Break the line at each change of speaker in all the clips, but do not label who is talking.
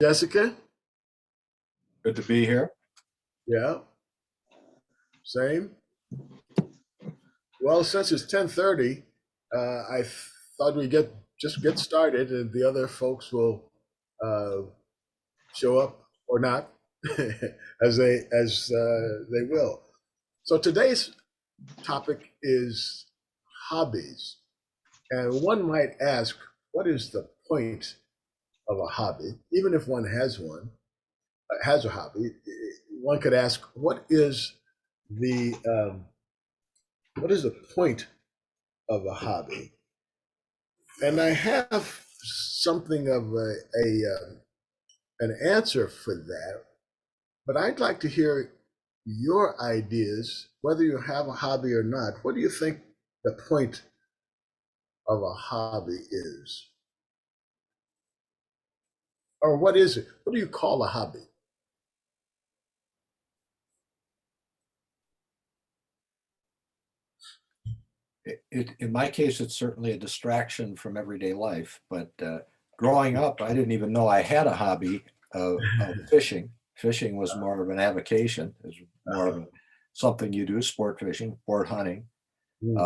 Jessica?
Good to be here.
Yeah, same. Well, since it's 10:30, I thought we'd just get started, and the other folks will uh, show up or not as they will. So today's topic is hobbies, and one might ask, what is the point of a hobby? Even if one has a hobby, one could ask, the what is the point of a hobby? And I have something of an answer for that, but I'd like to hear your ideas, whether you have a hobby or not. What do you think the point of a hobby is? Or what is it? What do you call a hobby?
In my case, it's certainly a distraction from everyday life. But growing up, I didn't even know I had a hobby of fishing. Fishing was more of an avocation. It was more of something you do, sport fishing, sport hunting.
Hmm.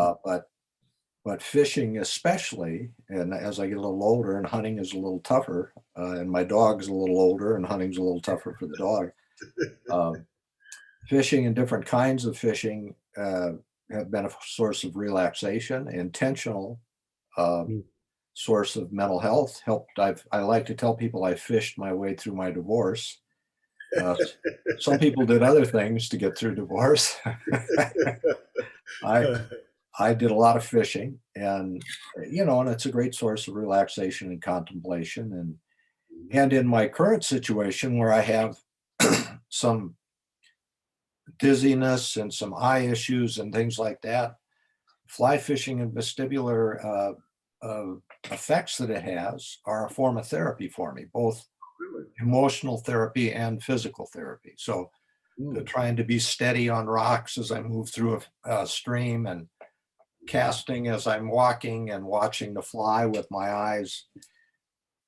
But fishing especially, and as I get a little older and hunting is a little tougher, and my dog's a little older and hunting's a little tougher for the dog. Fishing and different kinds of fishing have been a source of relaxation, intentional source of mental health. I like to tell people I fished my way through my divorce. Some people did other things to get through divorce. I did a lot of fishing, and and it's a great source of relaxation and contemplation. And in my current situation, where I have some dizziness and some eye issues and things like that, fly fishing and vestibular effects that it has are a form of therapy for me, both
Really?
emotional therapy and physical therapy. So trying to be steady on rocks as I move through a stream, and casting as I'm walking, and watching the fly with my eyes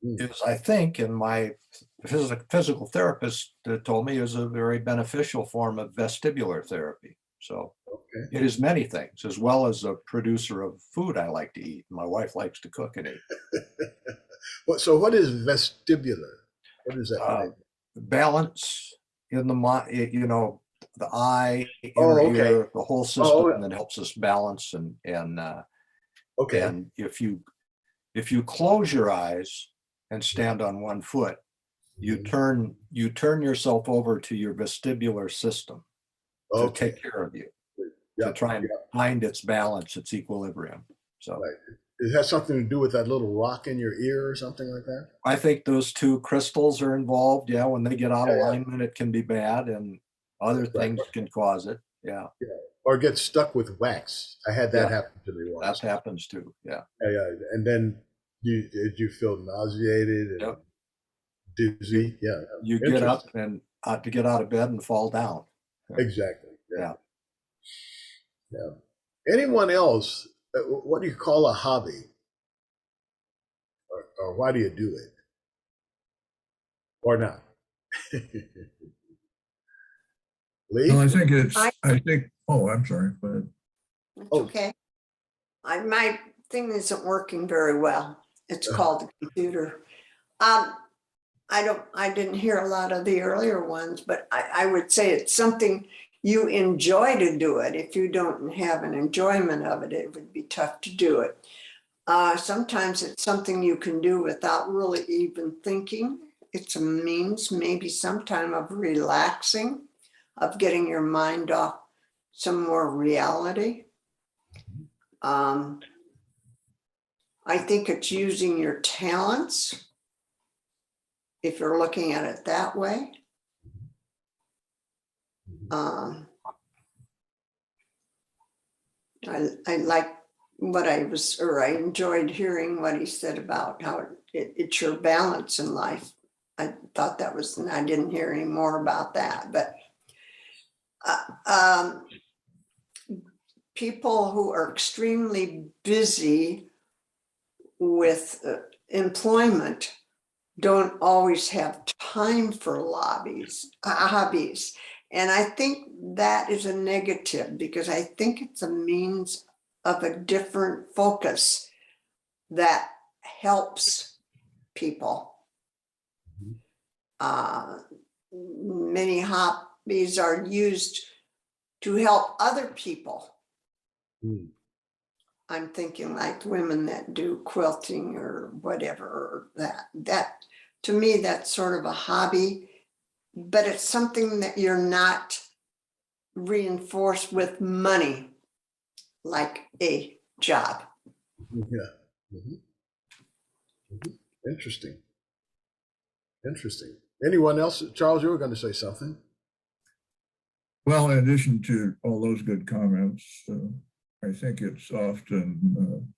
is, I think, and my physical therapist told me, is a very beneficial form of vestibular therapy. So
Okay.
it is many things, as well as a producer of food I like to eat. My wife likes to cook and eat.
So what is vestibular? What does that mean?
Balance in the mind, the eye,
Oh,
inner
okay.
ear, the whole system
Oh,
that helps us balance.
okay.
And if you close your eyes and stand on one foot, you turn yourself over to your vestibular system to
Okay.
take care of you, to
Yep.
try and
Yep.
find its balance, its equilibrium. So
Right. It has something to do with that little rock in your ear or something like that?
I think those two crystals are involved. Yeah, when they get out of
Yeah, yeah.
alignment, it can be bad, and other
Right.
things can cause it. Yeah,
Yeah. Or get stuck with wax. I had that
yeah,
happen to me
that
once.
happens too. Yeah,
Yeah, yeah. And then did you feel nauseated and
yep. You
dizzy? Yeah.
you get up
Interesting.
and to get out of bed and fall down. Yeah,
Exactly. Yeah.
yeah.
Yeah. Anyone else? What do you call a hobby, or why do you do it, or not?
No,
Lee?
I think oh, I'm sorry, but
It's
Oh.
okay. My thing isn't working very well. It's called the computer. I didn't hear a lot of the earlier ones, but I would say it's something you enjoy to do it. If you don't have an enjoyment of it, it would be tough to do it. Sometimes it's something you can do without really even thinking. It's a means, maybe sometime, of relaxing, of getting your mind off some more reality. I think it's using your talents, if you're looking at it that way. I like what I enjoyed hearing what he said about how it's your balance in life. I thought that was, and I didn't hear any more about that, but people who are extremely busy with employment don't always have time for hobbies. And I think that is a negative because I think it's a means of a different focus that helps people. Many hobbies are used to help other people.
Hmm.
I'm thinking like women that do quilting or whatever, or that to me, that's sort of a hobby, but it's something that you're not reinforced with money, like a job.
Yeah. Mhm. Mhm. Interesting. Interesting. Anyone else? Charles, you were going to say something.
Well, in addition to all those good comments, I think it's often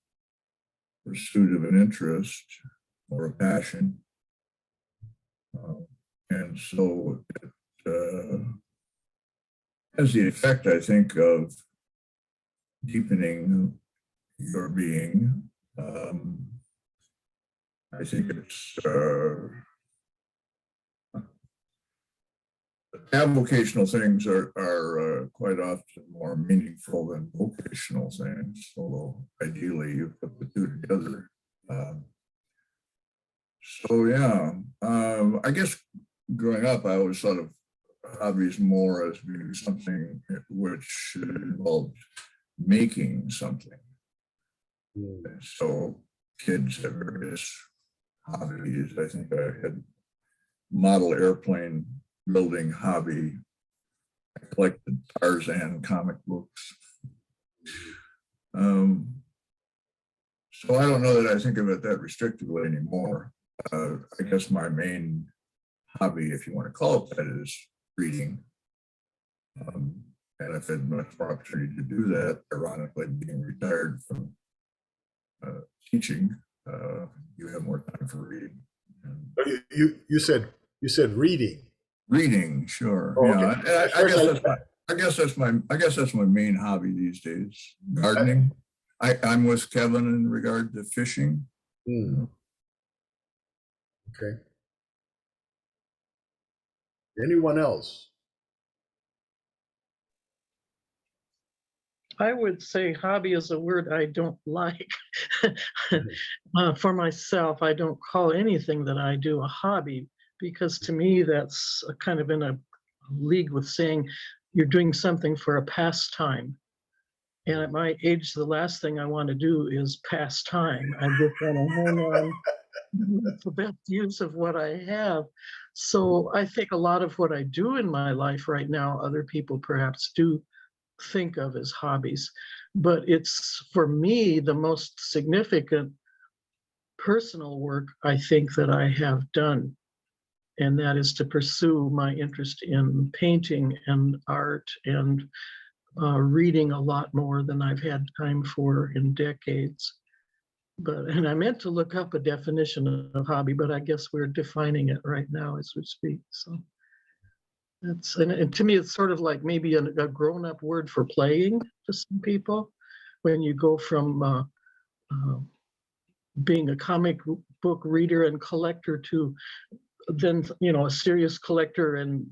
pursuit of an interest or a passion. And so it has the effect, I think, of deepening your being. I think it's avocational things are quite often more meaningful than vocational things, although ideally you put the two together. So yeah, I guess growing up, I always thought of hobbies more as being something which involved making something.
Hmm.
And so kids have various hobbies. I think I had model airplane building hobby. I collected Tarzan comic books. So I don't know that I think of it that restrictively anymore. I guess my main hobby, if you want to call it that, is reading. And I've had much more opportunity to do that, ironically, being retired from teaching, you have more time for reading. And
You said reading.
reading, sure.
Oh,
Yeah.
okay. At
I
first
guess that's my main hobby these days. Gardening. I'm with Kevin in regard to fishing.
Hmm. Okay. Anyone else?
I would say hobby is a word I don't like. For myself, I don't call anything that I do a hobby because to me, that's kind of in a league with saying you're doing something for a pastime. And at my age, the last thing I want to do is pass time. I just want to hang on, make the best use of what I have. So I think a lot of what I do in my life right now, other people perhaps do think of as hobbies, but it's for me the most significant personal work I think that I have done, and that is to pursue my interest in painting and art and reading a lot more than I've had time for in decades. And I meant to look up a definition of hobby, but I guess we're defining it right now as we speak. So and to me, it's sort of like maybe a grown-up word for playing to some people. When you go from being a comic book reader and collector to then a serious collector, and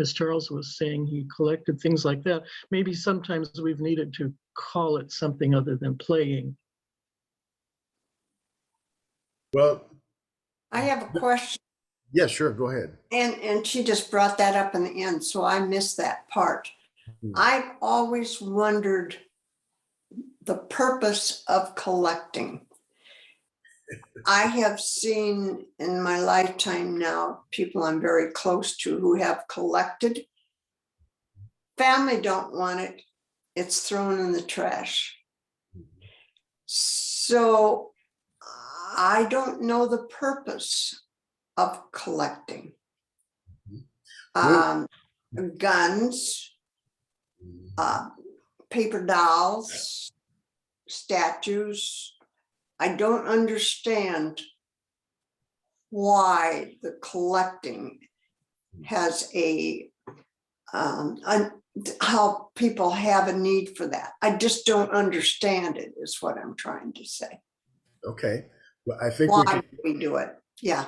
as Charles was saying, he collected things like that. Maybe sometimes we've needed to call it something other than playing.
Well,
I have a question,
yeah, sure. Go ahead.
and she just brought that up in the end, so I missed that part.
Hmm.
I've always wondered the purpose of collecting. I have seen in my lifetime now people I'm very close to who have collected. Family don't want it. It's thrown in the trash. So I don't know the purpose of collecting.
Well-
Guns, paper dolls, statues. I don't understand why the collecting has how people have a need for that. I just don't understand it, is what I'm trying to say.
Okay. Well, I think
why we do it. Yeah.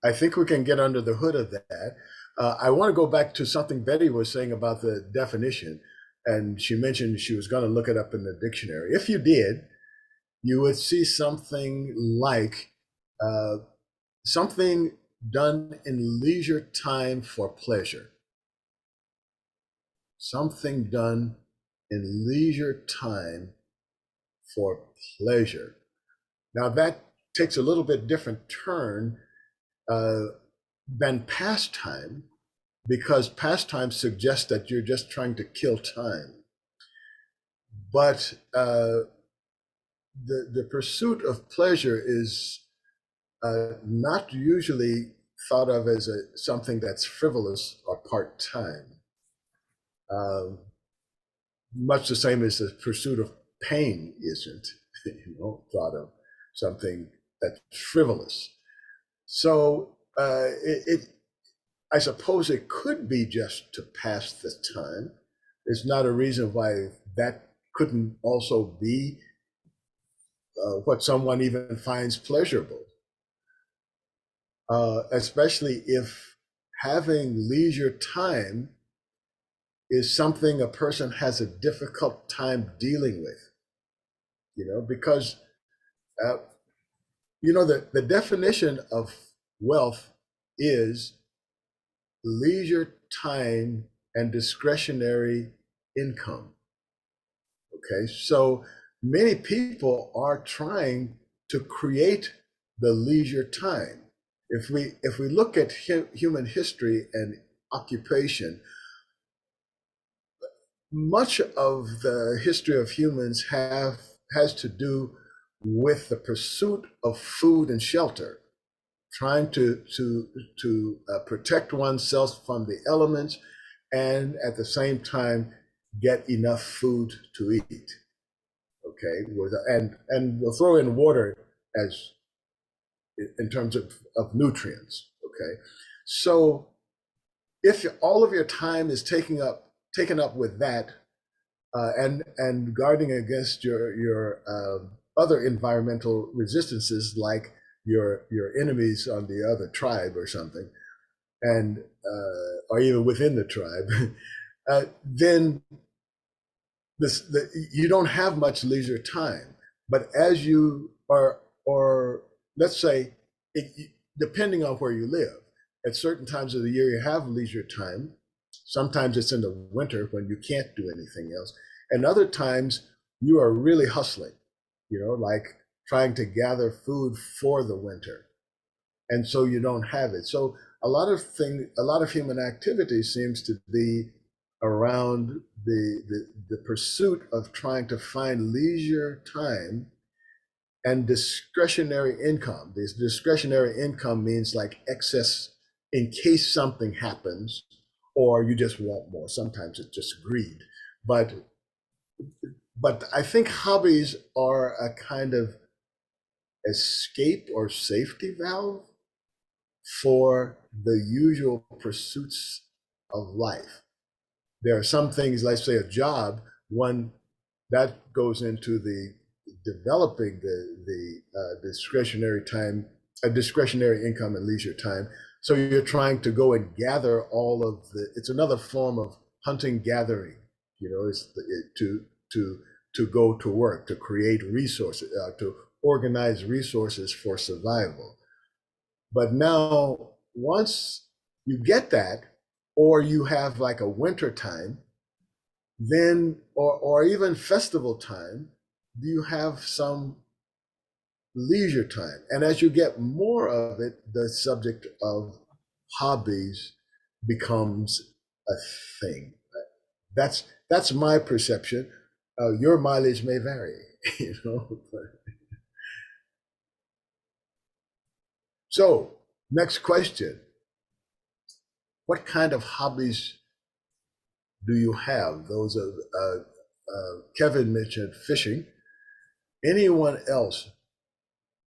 I think we can get under the hood of that. I want to go back to something Betty was saying about the definition, and she mentioned she was going to look it up in the dictionary. If you did, you would see something like uh, something done in leisure time for pleasure. Something done in leisure time for pleasure. Now that takes a little bit different turn uh, than pastime, because pastime suggests that you're just trying to kill time. But the pursuit of pleasure is not usually thought of as something that's frivolous or part-time. Um, much the same as the pursuit of pain isn't, thought of something that's frivolous. So I suppose it could be just to pass the time. There's not a reason why that couldn't also be what someone even finds pleasurable, especially if having leisure time is something a person has a difficult time dealing with, because, uh, the definition of wealth is leisure time and discretionary income. Okay, so many people are trying to create the leisure time. If we look at human history and occupation, much of the history of humans has to do with the pursuit of food and shelter, trying to protect oneself from the elements, and at the same time get enough food to eat. Okay, and we'll throw in water as in terms of nutrients. Okay, so if all of your time is taken up with that, and guarding against your other environmental resistances, like your enemies on the other tribe or something, and or even within the tribe, then you don't have much leisure time. But as you are, or let's say, depending on where you live, at certain times of the year you have leisure time. Sometimes it's in the winter when you can't do anything else, and other times you are really hustling, like trying to gather food for the winter, and so you don't have it. So a lot of human activity seems to be around the pursuit of trying to find leisure time and discretionary income. This discretionary income means like excess in case something happens, or you just want more. Sometimes it's just greed. But I think hobbies are a kind of escape or safety valve for the usual pursuits of life. There are some things, let's say a job, one that goes into the developing the discretionary time, a discretionary income and leisure time. So you're trying to go and gather all of it's another form of hunting gathering, to go to work, to create resources, to organize resources for survival. But now, once you get that, or you have like a winter time, then, or even festival time, you have some leisure time. And as you get more of it, the subject of hobbies becomes a thing. That's my perception. Your mileage may vary, So, next question. What kind of hobbies do you have? Those of Kevin mentioned fishing. Anyone else?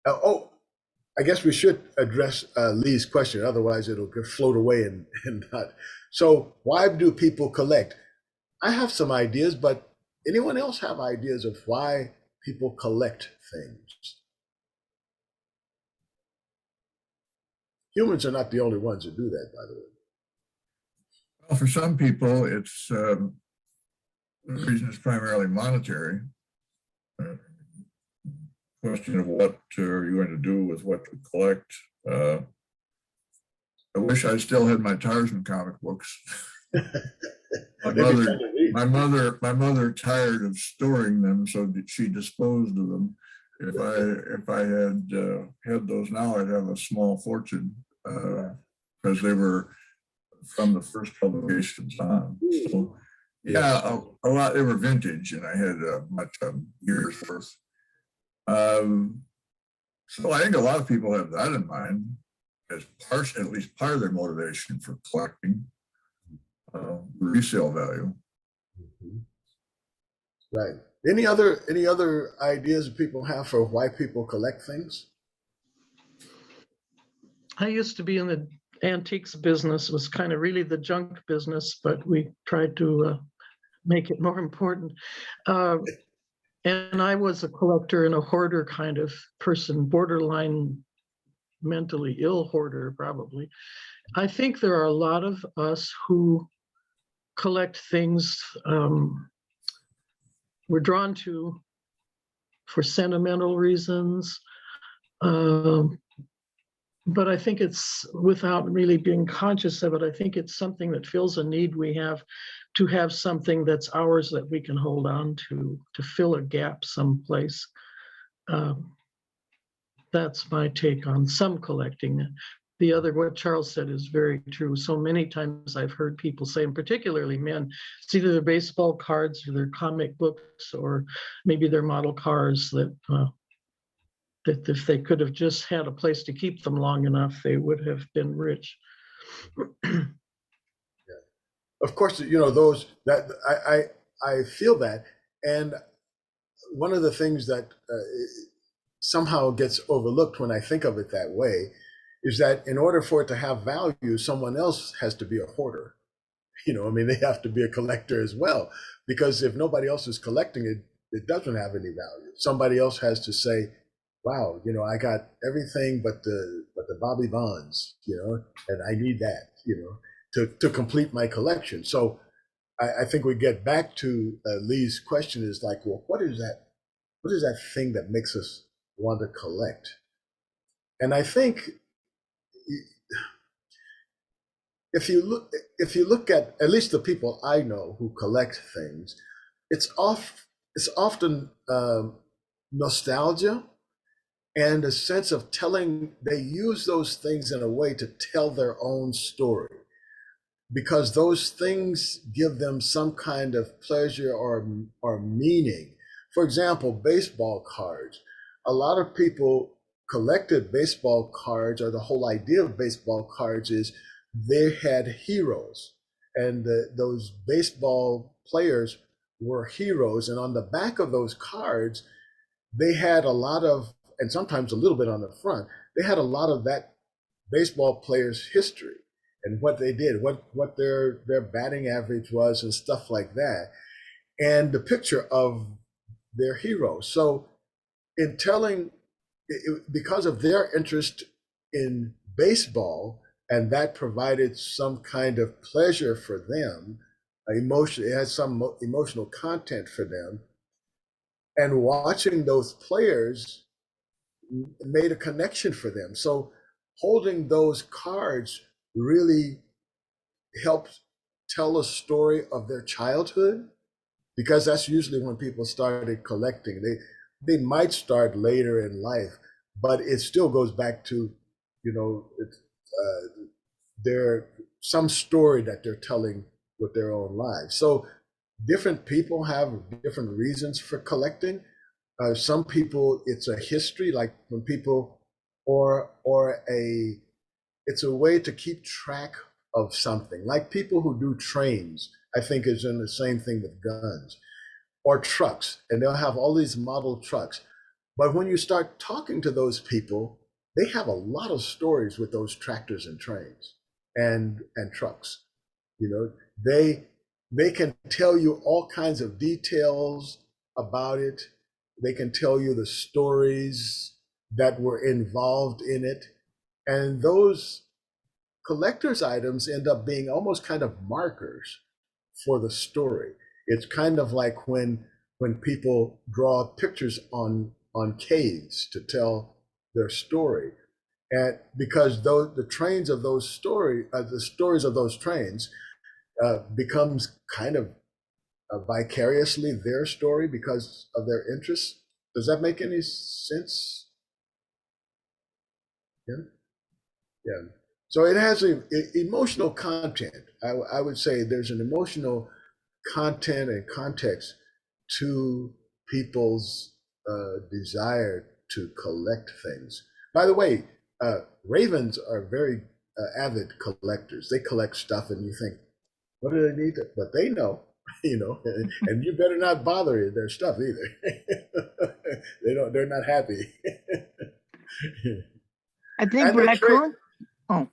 I guess we should address Lee's question, otherwise it'll float away and not. So, why do people collect? I have some ideas, but anyone else have ideas of why people collect things? Humans are not the only ones who do that, by the way.
Well, for some people, it's the reason is primarily monetary. Question of what are you going to do with what you collect. I wish I still had my Tarzan comic books. My mother tired of storing them, so she disposed of them. If I had those now, I'd have a small fortune because they were from the first publications on. So yeah, a lot. They were vintage, and I had much years worth. So I think a lot of people have that in mind as at least part of their motivation for collecting resale value.
Mm-hmm. Right. Any other ideas people have for why people collect things?
I used to be in the antiques business. It was kind of really the junk business, but we tried to make it more important. And I was a collector and a hoarder kind of person, borderline mentally ill hoarder, probably. I think there are a lot of us who collect things we're drawn to for sentimental reasons. But I think it's, without really being conscious of it, I think it's something that fills a need we have to have something that's ours that we can hold on to fill a gap someplace. That's my take on some collecting. The other, what Charles said, is very true. So many times I've heard people say, and particularly men, it's either their baseball cards or their comic books, or maybe their model cars that if they could have just had a place to keep them long enough, they would have been rich.
Yeah. Of course, you know, those that I feel that, and one of the things that somehow gets overlooked when I think of it that way is that in order for it to have value, someone else has to be a hoarder. You know, I mean, they have to be a collector as well, because if nobody else is collecting it, it doesn't have any value. Somebody else has to say, wow, you know, I got everything but the Bobby Bonds, you know, and I need that, you know, to complete my collection. So I think we get back to Lee's question is like, well, what is that thing that makes us want to collect? And I think if you look at least the people I know who collect things, it's often nostalgia and a sense of telling. They use those things in a way to tell their own story, because those things give them some kind of pleasure or meaning. For example, baseball cards. A lot of people collected baseball cards, or the whole idea of baseball cards is they had heroes, and those baseball players were heroes. And on the back of those cards, they had a lot of, and sometimes a little bit on the front, they had a lot of that baseball player's history and what they did, what their batting average was, and stuff like that, and the picture of their hero. So in telling, because of their interest in baseball, and that provided some kind of pleasure for them, emotion, it has some emotional content for them, and watching those players made a connection for them. So holding those cards really helps tell a story of their childhood, because that's usually when people started collecting. They might start later in life, but it still goes back to, you know, their some story that they're telling with their own lives. So different people have different reasons for collecting. Some people, it's a history, like when people, or it's a way to keep track of something. Like people who do trains, I think is in the same thing with guns or trucks, and they'll have all these model trucks. But when you start talking to those people, they have a lot of stories with those tractors and trains and trucks. You know, they can tell you all kinds of details about it. They can tell you the stories that were involved in it. And those collector's items end up being almost kind of markers for the story. It's kind of like when people draw pictures on caves to tell their story. And because the trains of those the stories of those trains becomes kind of vicariously their story because of their interests. Does that make any sense? Yeah, yeah. So it has emotional content. I would say there's an emotional content and context to people's desire to collect things. By the way, ravens are very avid collectors. They collect stuff, and you think, what do they need? But they know, and you better not bother their stuff either. They don't. They're not happy.
I think
And they trade,
raccoon. Oh,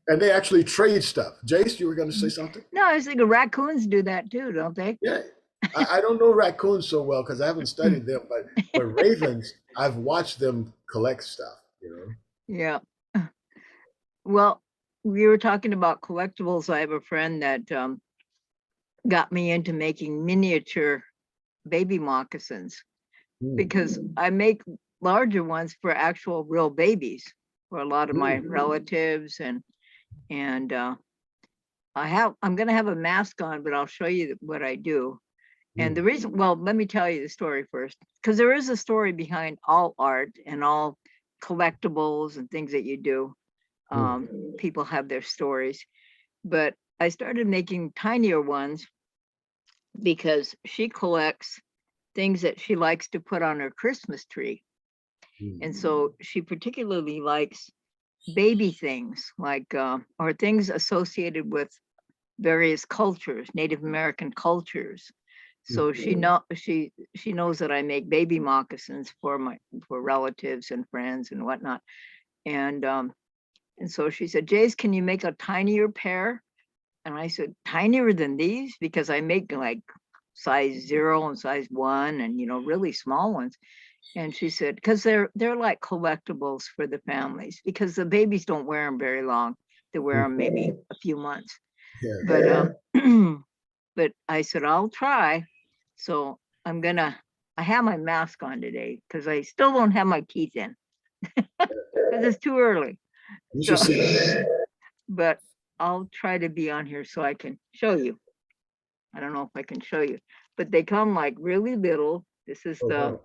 and they actually trade stuff. Jace, you were going to say something?
no, I was thinking raccoons do that too, don't they?
Yeah, I don't know raccoons so well because I haven't studied them, but ravens, I've watched them collect stuff.
Yeah. Well, we were talking about collectibles. I have a friend that got me into making miniature baby moccasins because I make larger ones for actual real babies for a lot of my relatives and I'm going to have a mask on, but I'll show you what I do. And the reason, well, let me tell you the story first, because there is a story behind all art and all collectibles and things that you do. People have their stories, but I started making tinier ones because she collects things that she likes to put on her Christmas tree. And so she particularly likes baby things like, or things associated with various cultures, Native American cultures. So she knows that I make baby moccasins for relatives and friends and whatnot. And so she said, Jace, can you make a tinier pair? And I said, tinier than these? Because I make like size 0 and size 1 and, really small ones. And she said, because they're like collectibles for the families, because the babies don't wear them very long. They wear them maybe a few months.
Yeah.
But but I said, I'll try. So I have my mask on today because I still don't have my teeth in because it's too early.
You should see.
But I'll try to be on here so I can show you. I don't know if I can show you, but they come like really little. This is
Wow.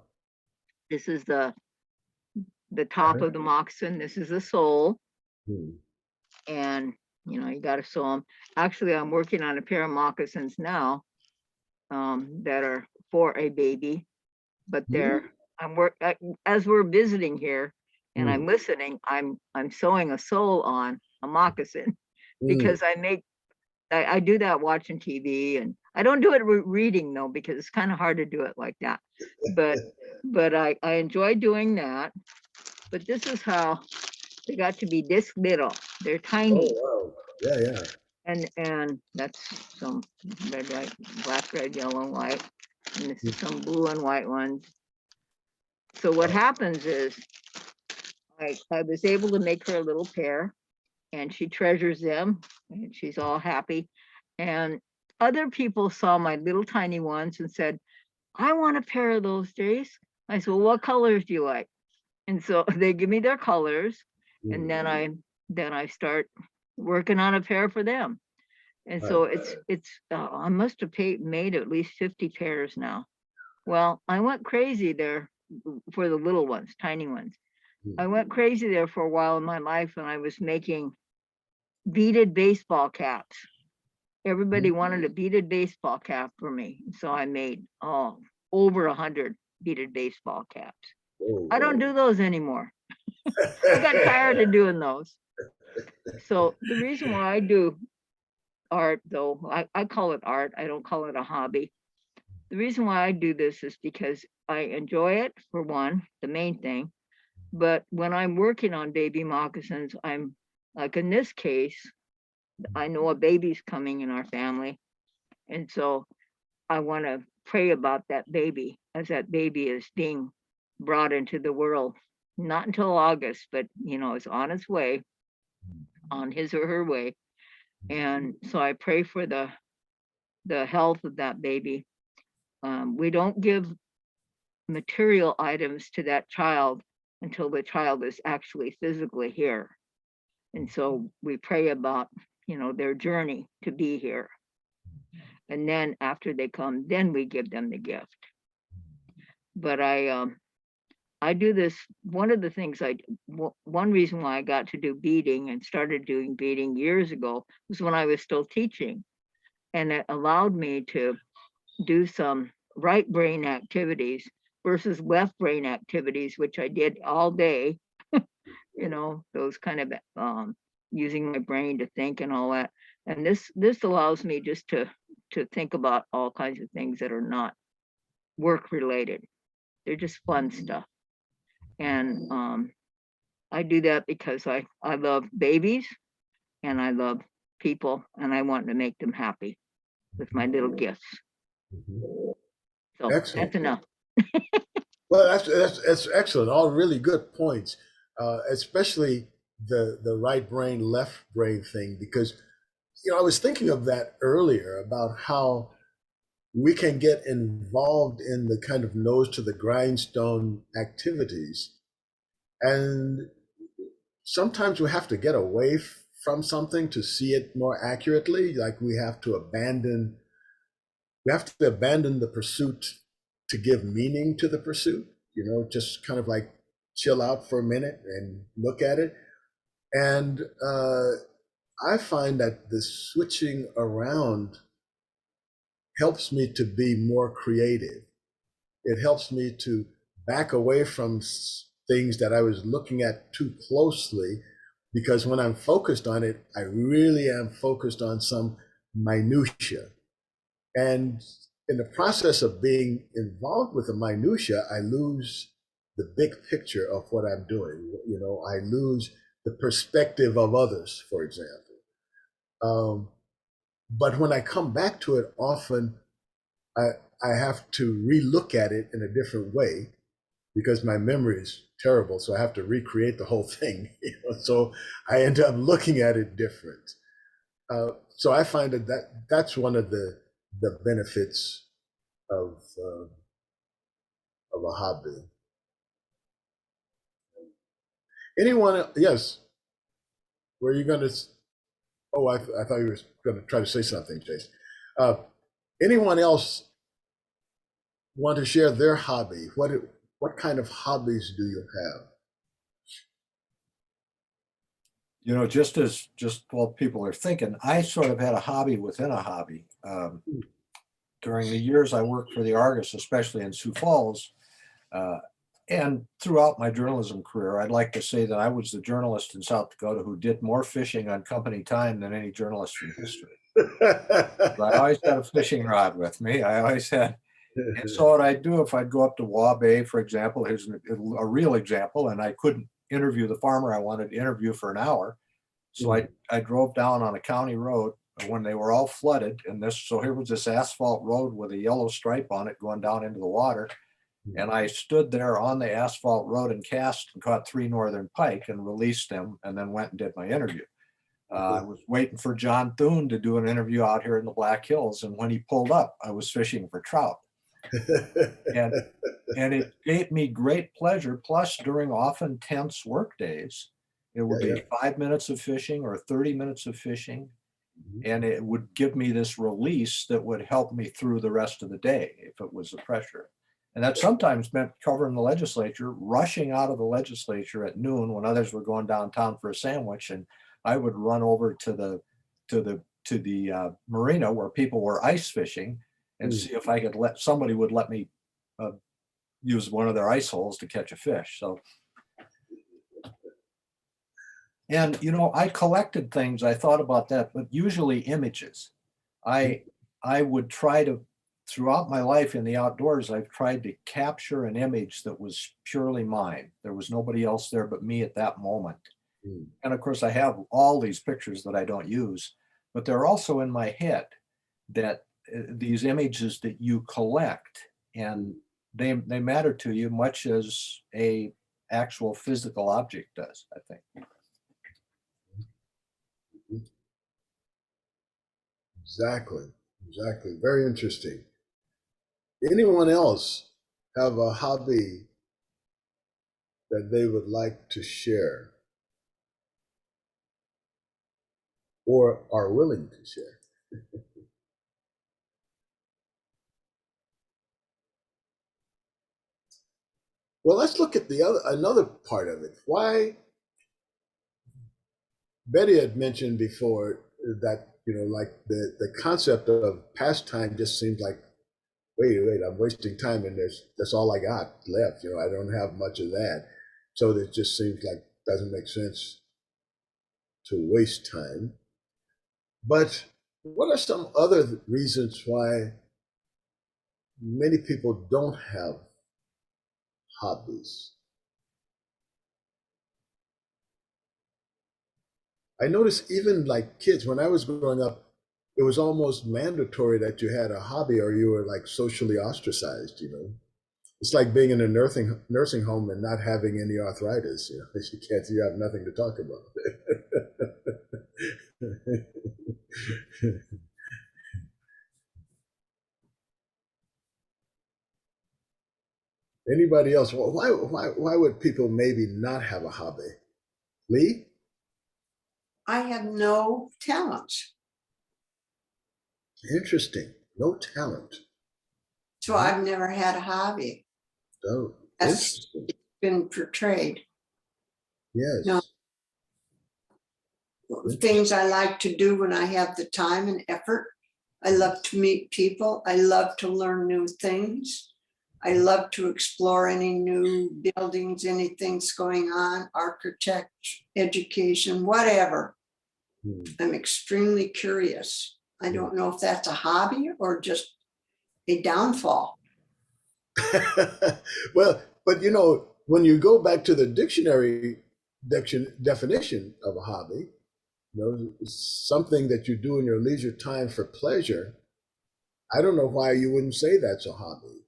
the top of the moccasin. This is the sole.
Hmm.
And you got to sew them. Actually, I'm working on a pair of moccasins now that are for a baby, but as we're visiting here and I'm listening, I'm sewing a sole on a moccasin because I do that watching TV, and I don't do it reading though, because it's kind of hard to do it like that. But I enjoy doing that. But this is how they got to be this little. They're tiny.
Oh, wow. Yeah.
And that's some red, white, black, red, yellow, white. And this is some blue and white ones. So what happens is I was able to make her a little pair, and she treasures them, and she's all happy. And other people saw my little tiny ones and said, I want a pair of those, Jace. I said, well, what colors do you like? And so they give me their colors, and then I start working on a pair for them. And so I must have made at least 50 pairs now. Well, I went crazy there for the little ones, tiny ones. I went crazy there for a while in my life, and I was making beaded baseball caps. Everybody wanted a beaded baseball cap for me. So I made over 100 beaded baseball caps. I don't do those anymore. I got tired of doing those. So the reason why I do art, though, I call it art, I don't call it a hobby. The reason why I do this is because I enjoy it, for one, the main thing. But when I'm working on baby moccasins, I'm like, in this case, I know a baby's coming in our family. And so I want to pray about that baby as that baby is being brought into the world. Not until August, but it's on its way. on his or her way. And so I pray for the health of that baby. We don't give material items to that child until the child is actually physically here. And so we pray about, their journey to be here. And then after they come, then we give them the gift. But I do this. One of the things one reason why I got to do beading and started doing beading years ago was when I was still teaching. And it allowed me to do some right brain activities versus left brain activities, which I did all day, those kind of using my brain to think and all that. And this allows me just to think about all kinds of things that are not work related. They're just fun stuff. And I do that because I love babies and I love people and I want to make them happy with my little gifts. So
Excellent.
that's enough.
Well, that's excellent. All really good points, especially the right brain, left brain thing, because I was thinking of that earlier about how we can get involved in the kind of nose to the grindstone activities, and sometimes we have to get away from something to see it more accurately. Like we have to abandon the pursuit to give meaning to the pursuit, just kind of like chill out for a minute and look at it. And I find that the switching around helps me to be more creative. It helps me to back away from things that I was looking at too closely, because when I'm focused on it, I really am focused on some minutia. And in the process of being involved with the minutia, I lose the big picture of what I'm doing. I lose the perspective of others, for example. But when I come back to it, often I have to relook at it in a different way because my memory is terrible. So I have to recreate the whole thing. So I end up looking at it different. So I find that's one of the benefits of a hobby. Anyone? Yes. Were you going to? Oh, I thought you were going to try to say something, Jason. Anyone else want to share their hobby? What kind of hobbies do you have?
Just while people are thinking, I sort of had a hobby within a hobby. During the years I worked for the Argus, especially in Sioux Falls, and throughout my journalism career, I'd like to say that I was the journalist in South Dakota who did more fishing on company time than any journalist in history. I always had a fishing rod with me. I always had. And so what I'd do if I'd go up to Waugh Bay, for example, here's a real example, and I couldn't interview the farmer I wanted to interview for an hour. So I drove down on a county road when they were all flooded. So here was this asphalt road with a yellow stripe on it going down into the water. And I stood there on the asphalt road and cast and caught 3 northern pike and released them and then went and did my interview. I was waiting for John Thune to do an interview out here in the Black Hills. And when he pulled up, I was fishing for trout. And it gave me great pleasure. Plus, during often tense work days, it would be 5 minutes of fishing or 30 minutes of fishing. And it would give me this release that would help me through the rest of the day if it was the pressure. And that sometimes meant covering the legislature, rushing out of the legislature at noon when others were going downtown for a sandwich. And I would run over to the marina where people were ice fishing and see if I could somebody would let me use one of their ice holes to catch a fish. So, and I collected things. I thought about that, but usually images. I would try to, throughout my life in the outdoors, I've tried to capture an image that was purely mine. There was nobody else there but me at that moment. And of course, I have all these pictures that I don't use, but they're also in my head, that these images that you collect, and they matter to you much as a actual physical object does, I think.
Exactly. Exactly. Very interesting. Anyone else have a hobby that they would like to share or are willing to share? Well, let's look at another part of it. Why Betty had mentioned before that, like the concept of pastime just seems like, wait, I'm wasting time and that's all I got left. I don't have much of that. So it just seems like doesn't make sense to waste time. But what are some other reasons why many people don't have hobbies? I noticed even like kids, when I was growing up, it was almost mandatory that you had a hobby or you were like socially ostracized. It's like being in a nursing home and not having any arthritis. You have nothing to talk about. Anybody else? Well, why would people maybe not have a hobby? Lee?
I have no talents,
Interesting. No talent.
so I've never had a hobby.
Oh,
That's
interesting.
been portrayed.
Yes.
No. Things I like to do when I have the time and effort. I love to meet people. I love to learn new things. I love to explore any new buildings, anything's going on, architecture, education, whatever.
Hmm.
I'm extremely curious. I don't know if that's a hobby or just a downfall.
Well, but when you go back to the dictionary definition of a hobby, it's something that you do in your leisure time for pleasure. I don't know why you wouldn't say that's a hobby.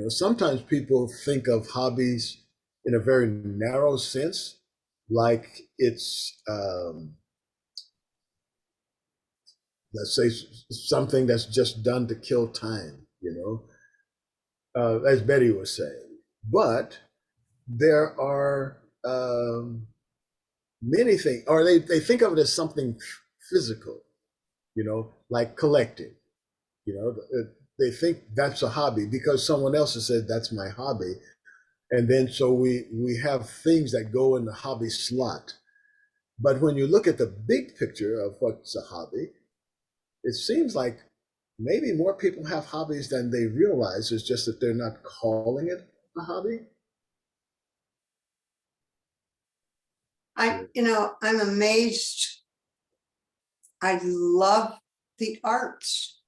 Sometimes people think of hobbies in a very narrow sense, like it's, let's say, something that's just done to kill time, as Betty was saying. But there are many things, or they think of it as something physical, like collecting. They think that's a hobby because someone else has said that's my hobby, and then so we have things that go in the hobby slot. But when you look at the big picture of what's a hobby, it seems like maybe more people have hobbies than they realize. It's just that they're not calling it a hobby.
I'm amazed. I love the arts.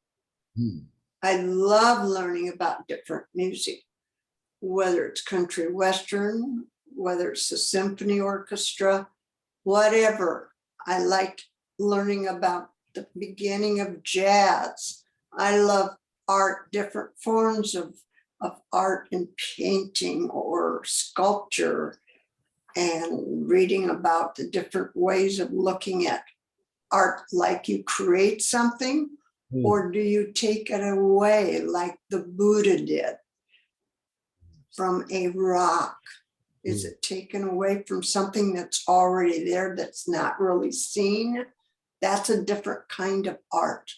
Hmm.
I love learning about different music, whether it's country western, whether it's the symphony orchestra, whatever. I like learning about the beginning of jazz. I love art, different forms of art and painting or sculpture, and reading about the different ways of looking at art, like you create something,
Hmm.
or do you take it away like the Buddha did from a rock? Is it taken away from something that's already there that's not really seen? That's a different kind of art.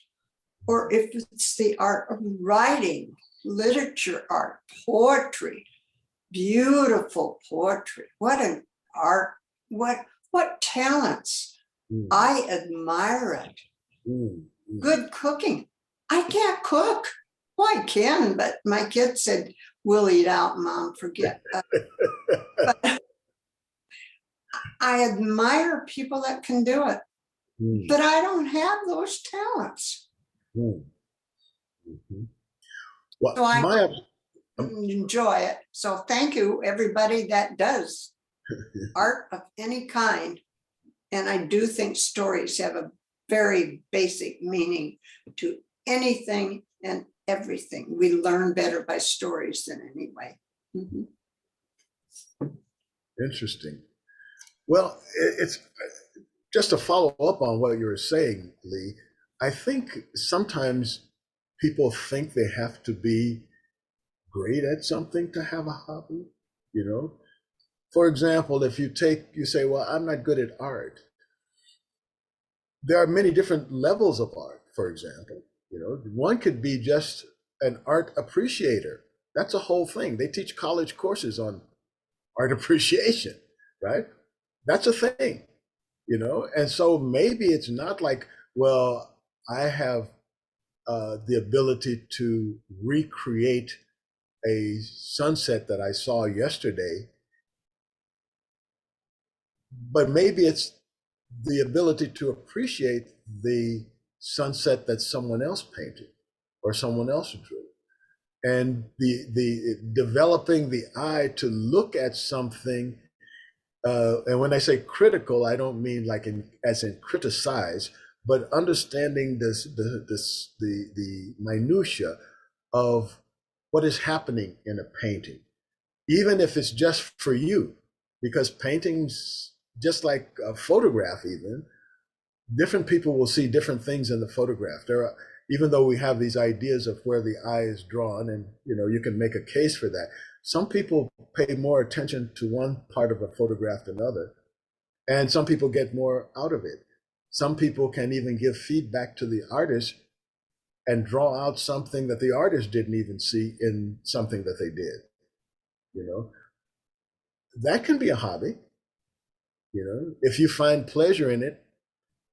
Or if it's the art of writing, literature art, poetry, beautiful poetry. What an art, what talents.
Hmm.
I admire it.
Hmm.
Good cooking. I can't cook. Well, I can, but my kids said, we'll eat out, Mom, forget. But I admire people that can do it,
Hmm.
but I don't have those talents.
Hmm. Hmm. Well,
So I
my
enjoy it. So thank you, everybody that does art of any kind. And I do think stories have a very basic meaning to anything and everything. We learn better by stories than any way. Mhm.
Interesting. Well, it's just to follow up on what you were saying, Lee. I think sometimes people think they have to be great at something to have a hobby, you know? For example, if you say, well, I'm not good at art. There are many different levels of art, for example. You know, one could be just an art appreciator. That's a whole thing. They teach college courses on art appreciation, right? That's a thing, you know? And so maybe it's not like, well, I have the ability to recreate a sunset that I saw yesterday, but maybe it's the ability to appreciate the sunset that someone else painted or someone else drew. And the developing the eye to look at something, and when I say critical, I don't mean like as in criticize, but understanding the minutia of what is happening in a painting, even if it's just for you, because paintings, just like a photograph, even different people will see different things in the photograph. There are, even though we have these ideas of where the eye is drawn, and you know, you can make a case for that. Some people pay more attention to one part of a photograph than other, and some people get more out of it. Some people can even give feedback to the artist and draw out something that the artist didn't even see in something that they did. You know, that can be a hobby. You know, if you find pleasure in it,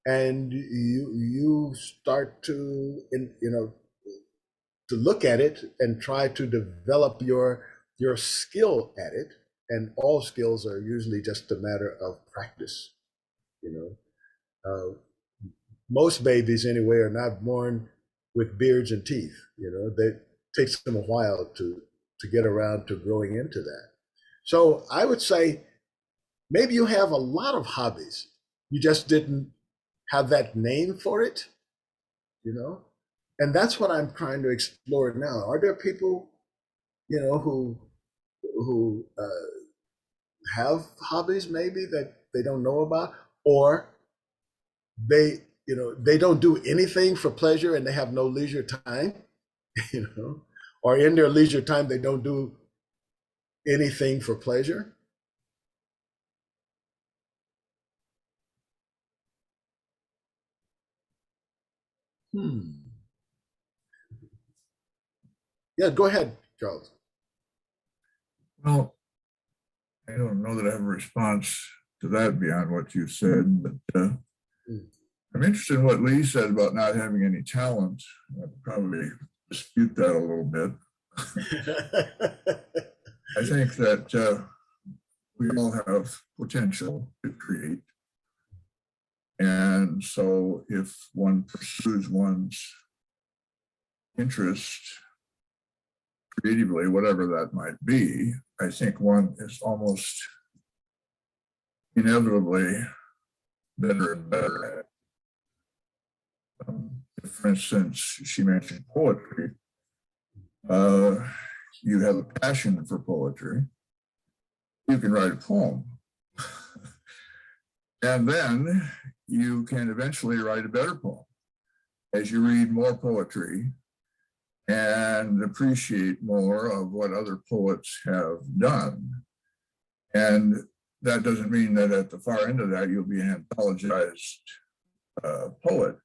and you start to to look at it and try to develop your skill at it, and all skills are usually just a matter of practice. You know, most babies anyway are not born with beards and teeth. You know, that takes them a while to get around to growing into that. So I would say maybe you have a lot of hobbies, you just didn't have that name for it, you know? And that's what I'm trying to explore now. Are there people, you know, who have hobbies maybe that they don't know about, or they, you know, they don't do anything for pleasure and they have no leisure time, you know, or in their leisure time they don't do anything for pleasure? Yeah, go ahead, Charles.
Well, I don't know that I have a response to that beyond what you said, but I'm interested in what Lee said about not having any talent. I'd probably dispute that a little bit. I think that we all have potential to create. And so if one pursues one's interest creatively, whatever that might be, I think one is almost inevitably better and better at it. For instance, she mentioned poetry. You have a passion for poetry, you can write a poem. And then you can eventually write a better poem as you read more poetry and appreciate more of what other poets have done. And that doesn't mean that at the far end of that, you'll be an anthologized poet.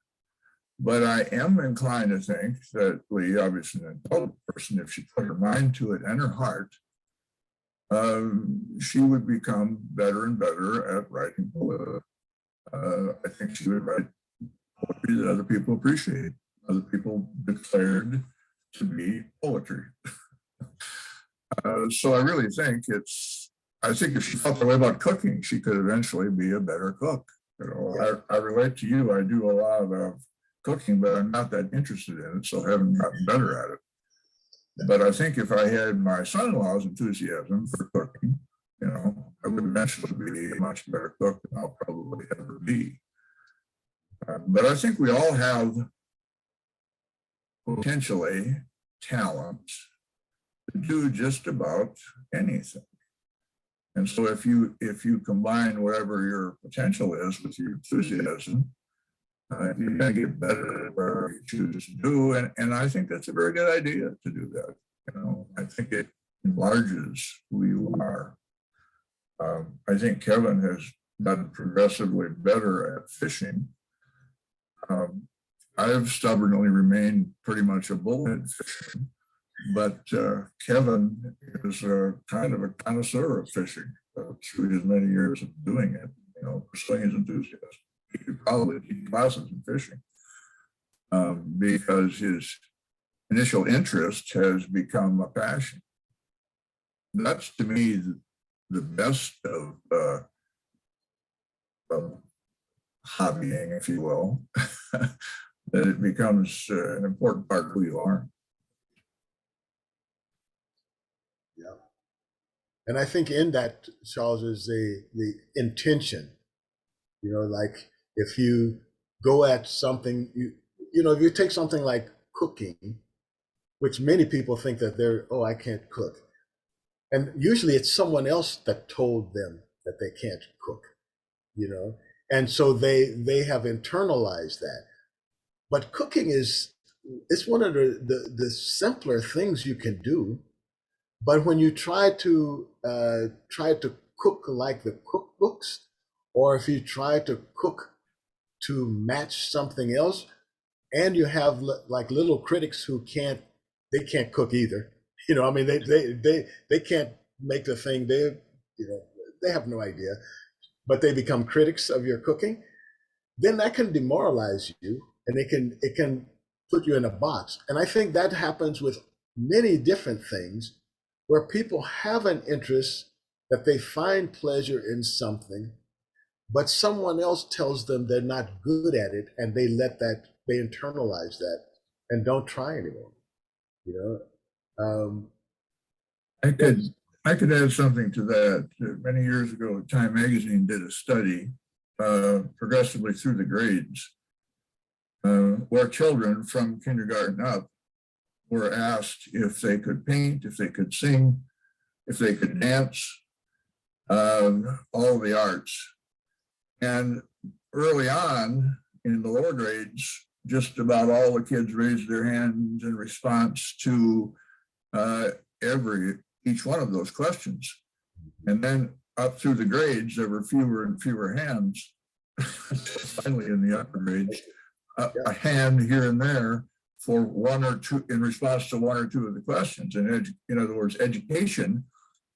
But I am inclined to think that Lee, obviously an intelligent person, if she put her mind to it and her heart, she would become better and better at writing poetry. I think she would write poetry that other people appreciate, other people declared to be poetry. So I really think I think if she felt the way about cooking, she could eventually be a better cook. You know, I relate to you. I do a lot of cooking, but I'm not that interested in it, so I haven't gotten better at it. But I think if I had my son-in-law's enthusiasm for cooking, you know, I would eventually be a much better cook than I'll probably ever be. But I think we all have potentially talent to do just about anything. And so if you combine whatever your potential is with your enthusiasm, You're going to get better at whatever you choose to do. And I think that's a very good idea to do that. I think it enlarges who you are. I think Kevin has gotten progressively better at fishing. I've stubbornly remained pretty much a bullhead fisherman, but Kevin is kind of a connoisseur of fishing through his many years of doing it, pursuing his enthusiasm. He could probably teach classes in fishing because his initial interest has become a passion. That's to me the best of hobbying, if you will, that it becomes an important part of who you are.
Yeah. And I think in that, Charles, is the intention. Like if you go at something, if you take something like cooking, which many people think that I can't cook. And usually it's someone else that told them that they can't cook, and so they have internalized that. But cooking it's one of the simpler things you can do. But when you try to cook like the cookbooks, or if you try to cook to match something else, and you have like little critics who can't cook either. I mean, they can't make the thing. They have no idea, but they become critics of your cooking. Then that can demoralize you, and it can put you in a box. And I think that happens with many different things, where people have an interest, that they find pleasure in something, but someone else tells them they're not good at it, and they internalize that and don't try anymore.
I could add something to that. Many years ago, Time Magazine did a study progressively through the grades, where children from kindergarten up were asked if they could paint, if they could sing, if they could dance, all the arts. And early on in the lower grades, just about all the kids raised their hands in response to each one of those questions. And then up through the grades, there were fewer and fewer hands. Finally, in the upper grades, a hand here and there for one or two, in response to one or two of the questions. And in other words, education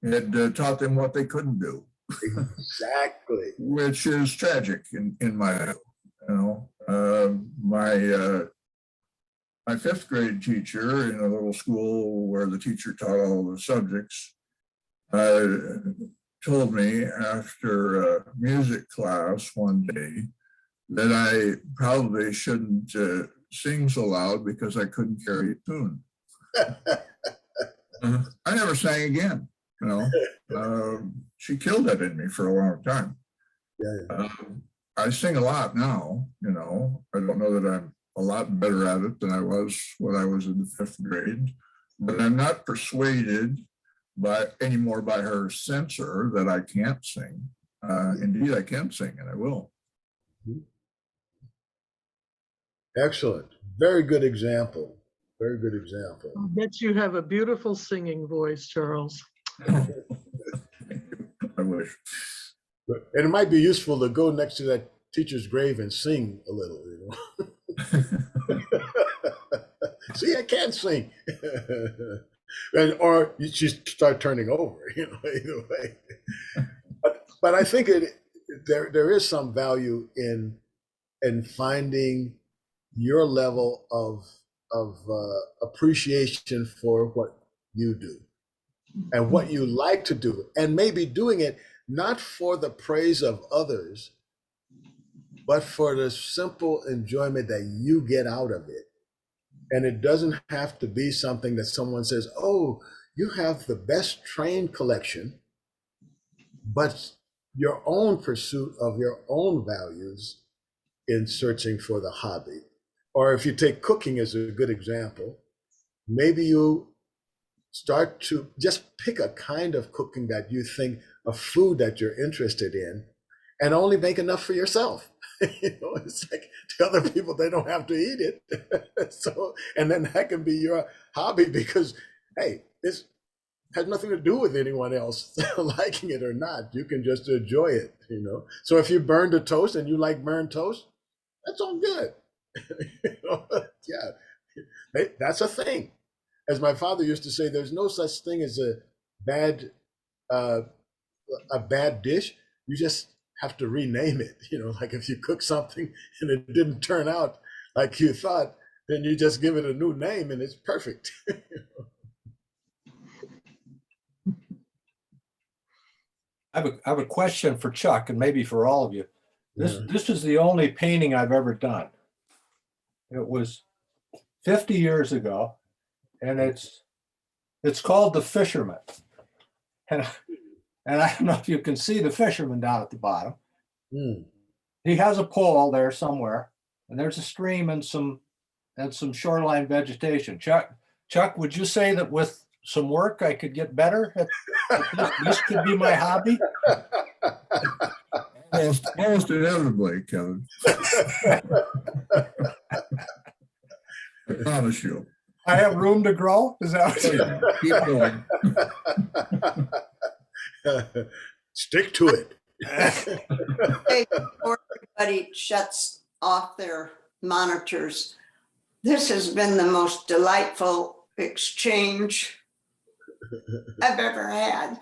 had taught them what they couldn't do.
Exactly.
Which is tragic in my view. My fifth grade teacher in a little school where the teacher taught all the subjects told me after music class one day that I probably shouldn't sing so loud because I couldn't carry a tune. I never sang again. She killed that in me for a long time.
Yeah.
I sing a lot now. I don't know that I'm a lot better at it than I was when I was in the fifth grade, but I'm not persuaded anymore by her censor that I can't sing. Indeed, I can sing, and I will.
Excellent. Very good example. Very good example.
I bet you have a beautiful singing voice, Charles.
I wish.
And it might be useful to go next to that teacher's grave and sing a little, See, I can't sing. Or you just start turning over, either way. But I think there is some value in finding your level of appreciation for what you do and what you like to do, and maybe doing it not for the praise of others, but for the simple enjoyment that you get out of it. And it doesn't have to be something that someone says, oh, you have the best train collection, but your own pursuit of your own values in searching for the hobby. Or if you take cooking as a good example, maybe you start to just pick a kind of cooking that you think, a food that you're interested in, and only make enough for yourself. It's like to other people, they don't have to eat it. So, and then that can be your hobby because, hey, this has nothing to do with anyone else liking it or not. You can just enjoy it. So if you burn a toast and you like burnt toast, that's all good. Yeah, that's a thing. As my father used to say, there's no such thing as bad uh, a bad dish. You just have to rename it. Like if you cook something and it didn't turn out like you thought, then you just give it a new name and it's perfect.
I have a question for Chuck and maybe for all of you.
Yeah.
This is the only painting I've ever done. It was 50 years ago, and it's called The Fisherman. And I don't know if you can see the fisherman down at the bottom.
Mm.
He has a pole there somewhere, and there's a stream and some shoreline vegetation. Chuck, would you say that with some work I could get better at this could be my hobby?
Almost inevitably, Kevin. I promise you.
I have room to grow? Is that what
Keep going.
Stick to it.
Hey, before everybody shuts off their monitors, this has been the most delightful exchange I've ever had.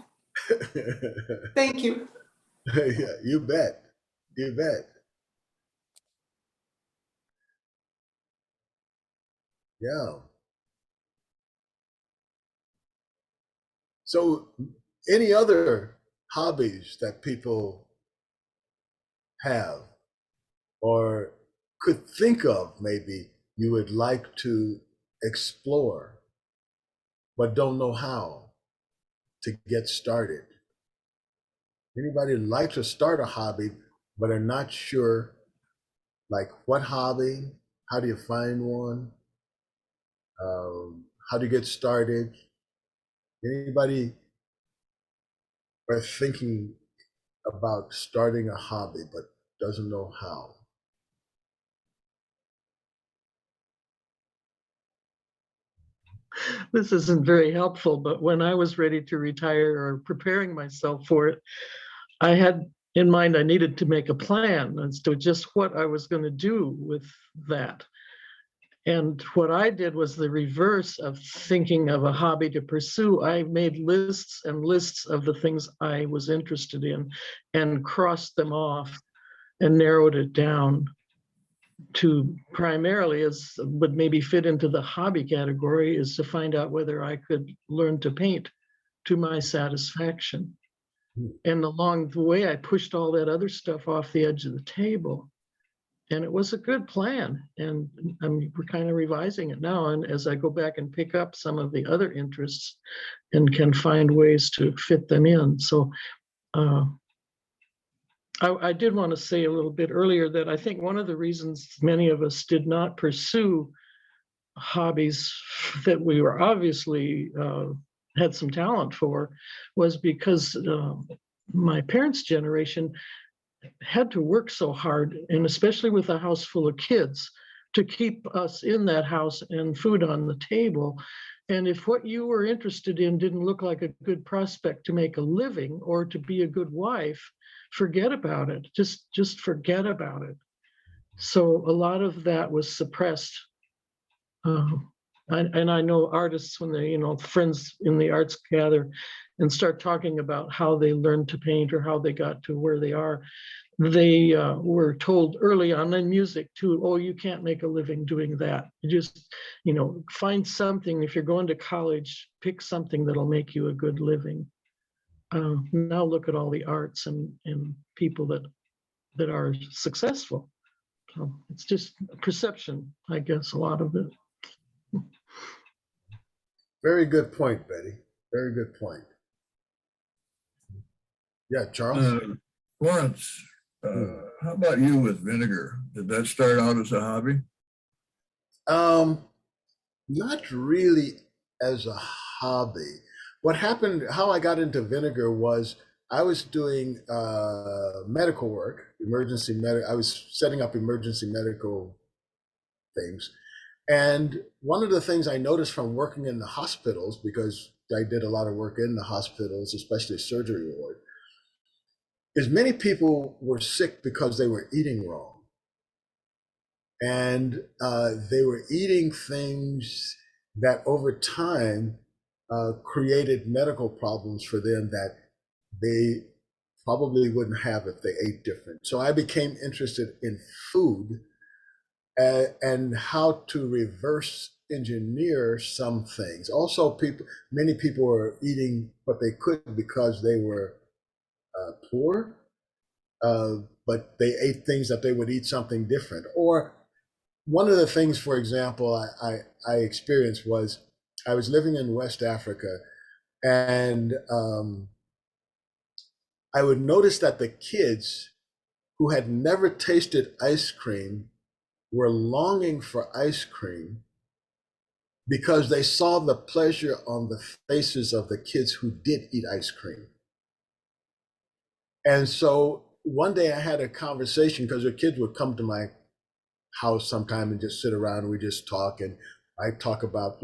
Thank you.
Yeah, you bet. You bet. Yeah. So, any other hobbies that people have or could think of maybe you would like to explore, but don't know how to get started? Anybody like to start a hobby, but are not sure, like what hobby? How do you find one? How to get started? Anybody are thinking about starting a hobby but doesn't know how?
This isn't very helpful, but when I was ready to retire or preparing myself for it, I had in mind I needed to make a plan as to just what I was going to do with that. And what I did was the reverse of thinking of a hobby to pursue. I made lists and lists of the things I was interested in and crossed them off and narrowed it down to primarily, as would maybe fit into the hobby category, is to find out whether I could learn to paint to my satisfaction. And along the way, I pushed all that other stuff off the edge of the table. And it was a good plan. And we're kind of revising it now. And as I go back and pick up some of the other interests and can find ways to fit them in. So I did want to say a little bit earlier that I think one of the reasons many of us did not pursue hobbies that we were obviously had some talent for was because my parents' generation had to work so hard, and especially with a house full of kids, to keep us in that house and food on the table. And if what you were interested in didn't look like a good prospect to make a living or to be a good wife, forget about it. Just forget about it. So a lot of that was suppressed. And I know artists, when they, friends in the arts gather and start talking about how they learned to paint or how they got to where they are, they were told early on in music too, oh, you can't make a living doing that. You just, find something. If you're going to college, pick something that'll make you a good living. Now look at all the arts and people that are successful. So it's just perception, I guess, a lot of it.
Very good point, Betty. Very good point. Yeah, Charles?
Lawrence, how about you with vinegar? Did that start out as a hobby?
Not really as a hobby. What happened, how I got into vinegar was I was doing medical work, I was setting up emergency medical things. And one of the things I noticed from working in the hospitals, because I did a lot of work in the hospitals, especially surgery ward, is many people were sick because they were eating wrong. And they were eating things that over time created medical problems for them that they probably wouldn't have if they ate different. So I became interested in food and how to reverse engineer some things. Also, many people were eating what they could because they were poor, but they ate things that they would eat something different. Or one of the things, for example, I experienced was I was living in West Africa, and I would notice that the kids who had never tasted ice cream were longing for ice cream because they saw the pleasure on the faces of the kids who did eat ice cream. And so one day I had a conversation because the kids would come to my house sometime and just sit around and we just talk, and I talk about,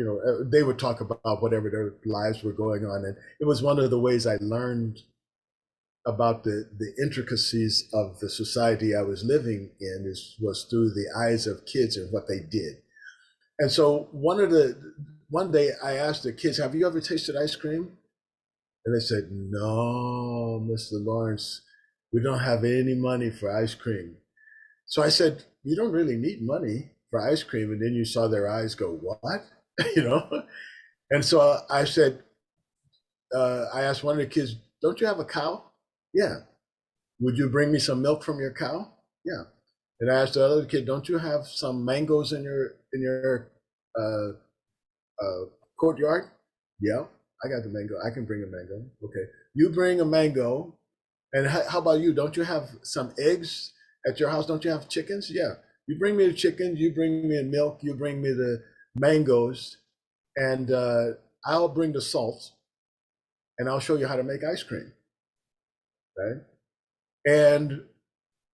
they would talk about whatever their lives were going on. And it was one of the ways I learned about the intricacies of the society I was living in was through the eyes of kids and what they did. And so one day I asked the kids, have you ever tasted ice cream? And they said, no, Mr. Lawrence, we don't have any money for ice cream. So I said, you don't really need money for ice cream. And then you saw their eyes go, what? And so I said, I asked one of the kids, don't you have a cow? Yeah. Would you bring me some milk from your cow? Yeah. And I asked the other kid, don't you have some mangoes in your courtyard? Yeah, I got the mango. I can bring a mango. Okay. You bring a mango. And how about you? Don't you have some eggs at your house? Don't you have chickens? Yeah. You bring me the chickens, you bring me the milk, you bring me the mangoes, and I'll bring the salt, and I'll show you how to make ice cream. Right? And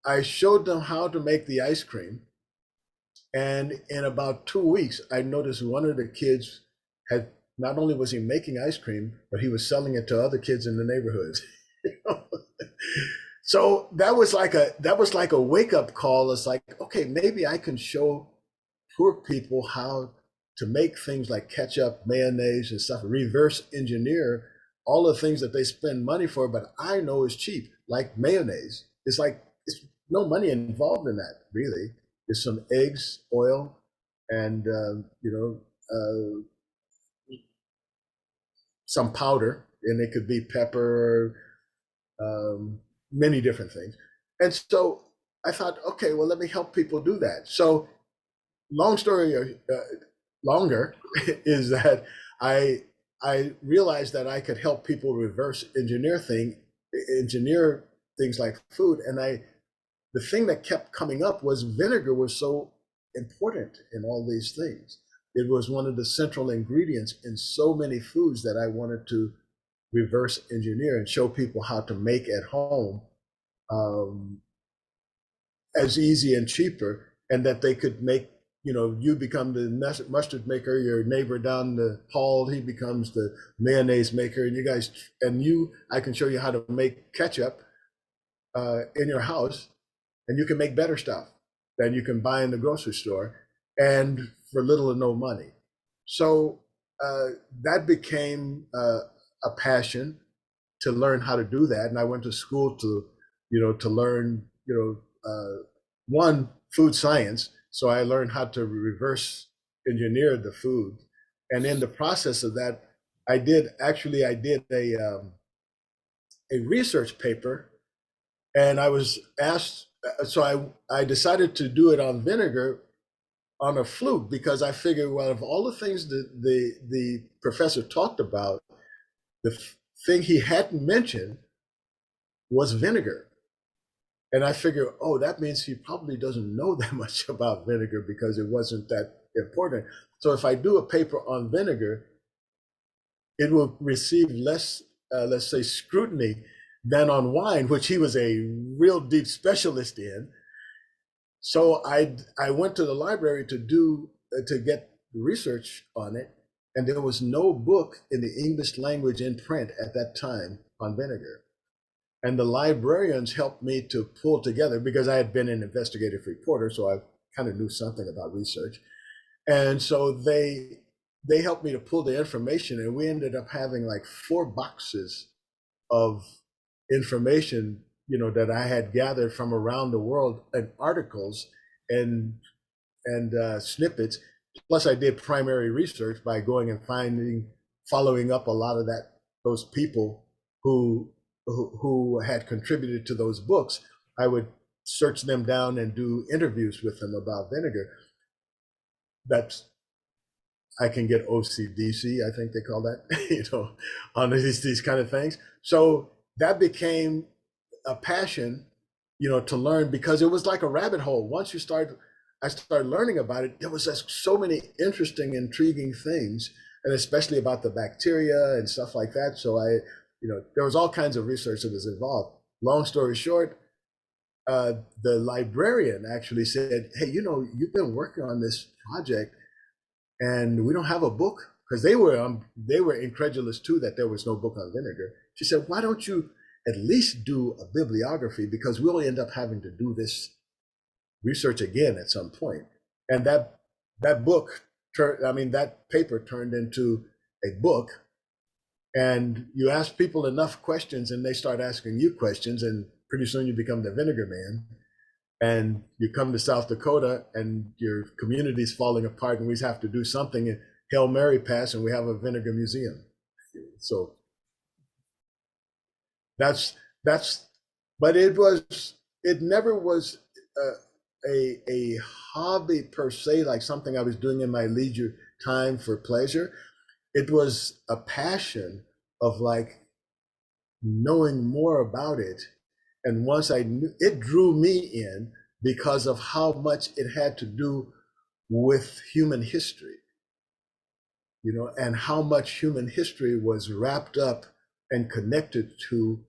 I showed them how to make the ice cream. And in about 2 weeks, I noticed one of the kids had, not only was he making ice cream, but he was selling it to other kids in the neighborhoods. So that was like a wake-up call. It's like, okay, maybe I can show poor people how to make things like ketchup, mayonnaise, and stuff, reverse engineer all the things that they spend money for, but I know is cheap, like mayonnaise. It's no money involved in that, really. There's some eggs, oil, and some powder, and it could be pepper, many different things. And so I thought, okay, well, let me help people do that. So long story longer is that I realized that I could help people reverse engineer things like food. And the thing that kept coming up was vinegar was so important in all these things. It was one of the central ingredients in so many foods that I wanted to reverse engineer and show people how to make at home as easy and cheaper, and that they could make, you become the mustard maker, your neighbor down the hall, he becomes the mayonnaise maker, and I can show you how to make ketchup in your house, and you can make better stuff than you can buy in the grocery store, and for little or no money. So that became a passion to learn how to do that. And I went to school to learn, one, food science. So I learned how to reverse engineer the food. And in the process of that, I did a research paper, and I was asked, so I decided to do it on vinegar on a fluke, because I figured, well, of all the things that the professor talked about, the thing he hadn't mentioned was vinegar. And I figured, oh, that means he probably doesn't know that much about vinegar because it wasn't that important. So if I do a paper on vinegar, it will receive less, let's say, scrutiny than on wine, which he was a real deep specialist in. So I went to the library to get research on it, and there was no book in the English language in print at that time on vinegar. And the librarians helped me to pull together, because I had been an investigative reporter, so I kind of knew something about research. And so they helped me to pull the information, and we ended up having like 4 boxes of information, that I had gathered from around the world, and articles and snippets. Plus, I did primary research by going and following up a lot of those people who had contributed to those books. I would search them down and do interviews with them about vinegar. I can get OCDC, I think they call that, on these kind of things. So that became a passion, to learn, because it was like a rabbit hole. Once I started learning about it, there was just so many interesting, intriguing things, and especially about the bacteria and stuff like that. So there was all kinds of research that was involved. Long story short, the librarian actually said, "Hey, you've been working on this project, and we don't have a book," because they were incredulous too that there was no book on vinegar. She said, "Why don't you at least do a bibliography, because we'll end up having to do this research again at some point." And that paper turned into a book. And you ask people enough questions, and they start asking you questions, and pretty soon you become the vinegar man. And you come to South Dakota, and your community's falling apart, and we have to do something. And Hail Mary pass, and we have a vinegar museum. So but it never was a hobby per se, like something I was doing in my leisure time for pleasure. It was a passion of like knowing more about it. And once I knew, it drew me in because of how much it had to do with human history, and how much human history was wrapped up and connected to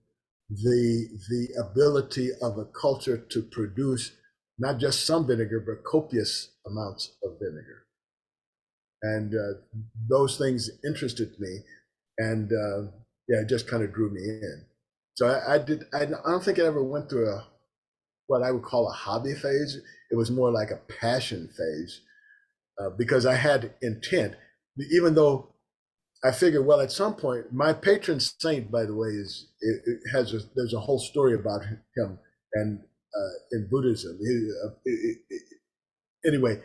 the ability of a culture to produce not just some vinegar, but copious amounts of vinegar. And those things interested me, and it just kind of drew me in. So I don't think I ever went through what I would call a hobby phase. It was more like a passion phase, because I had intent, even though I figured, well, at some point, my patron saint, by the way, there's a whole story about him, and in Buddhism. Anyway,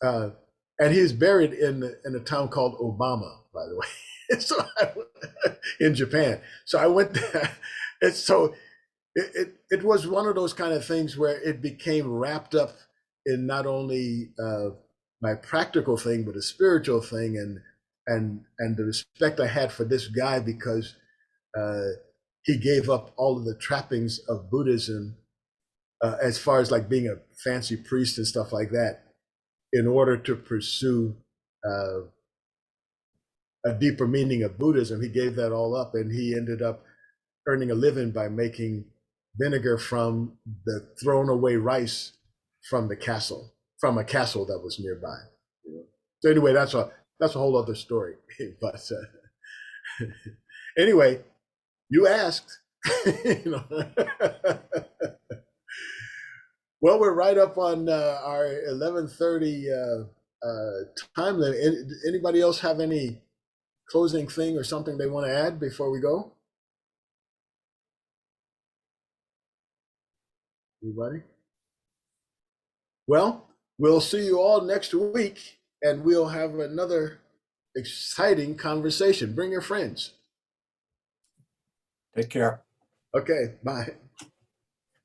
and he's buried in a town called Obama, by the way. So in Japan. So I went there. It was one of those kind of things where it became wrapped up in not only my practical thing, but a spiritual thing, and the respect I had for this guy, because he gave up all of the trappings of Buddhism, as far as like being a fancy priest and stuff like that, in order to pursue a deeper meaning of Buddhism. He gave that all up, and he ended up earning a living by making vinegar from the thrown away rice from a castle that was nearby. So anyway, that's a whole other story. But anyway, you asked. Well, we're right up on our 11:30 time limit. Anybody else have any closing thing or something they want to add before we go? Anybody? Well, we'll see you all next week, and we'll have another exciting conversation. Bring your friends.
Take care.
Okay, bye.